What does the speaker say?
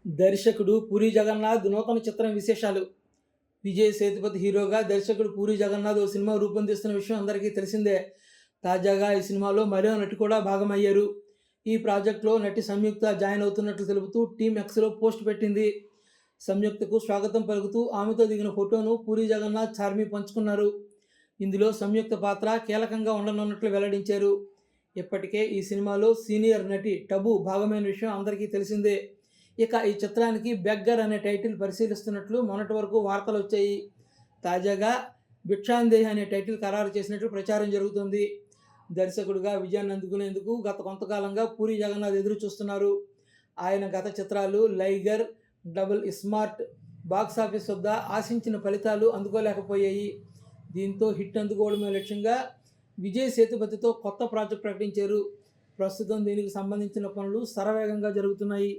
దర్శకుడు పూరి జగన్నాథ్ నూతన చిత్రం విశేషాలు. విజయ్ సేతుపతి హీరోగా దర్శకుడు పూరి జగన్నాథ్ ఓ సినిమా రూపొందిస్తున్న విషయం అందరికీ తెలిసిందే. తాజాగా ఈ సినిమాలో మరో నటి కూడా భాగమయ్యారు. ఈ ప్రాజెక్టులో నటి సంయుక్త జాయిన్ అవుతున్నట్లు తెలుపుతూ టీమ్ ఎక్స్లో పోస్ట్ పెట్టింది. సంయుక్తకు స్వాగతం పలుకుతూ ఆమెతో దిగిన ఫోటోను పూరి జగన్నాథ్ చార్మి పంచుకున్నారు. ఇందులో సంయుక్త పాత్ర కీలకంగా ఉండనున్నట్లు వెల్లడించారు. ఇప్పటికే ఈ సినిమాలో సీనియర్ నటి టబు భాగమైన విషయం అందరికీ తెలిసిందే. ఇక ఈ చిత్రానికి బెగ్గర్ అనే టైటిల్ పరిశీలిస్తున్నట్లు మొన్నటి వరకు వార్తలు వచ్చాయి. తాజాగా భిక్షాందేహి అనే టైటిల్ ఖరారు చేసినట్లు ప్రచారం జరుగుతుంది. దర్శకుడిగా విజయాన్ని అందుకునేందుకు గత కొంతకాలంగా పూరి జగన్నాథ్ ఎదురు చూస్తున్నారు. ఆయన గత చిత్రాలు లైగర్, డబుల్ స్మార్ట్ బాక్సాఫీస్ వద్ద ఆశించిన ఫలితాలు అందుకోలేకపోయాయి. దీంతో హిట్ అందుకోవడమే లక్ష్యంగా విజయ్ సేతుపతితో కొత్త ప్రాజెక్ట్ ప్రకటించారు. ప్రస్తుతం దీనికి సంబంధించిన పనులు శరవేగంగా జరుగుతున్నాయి.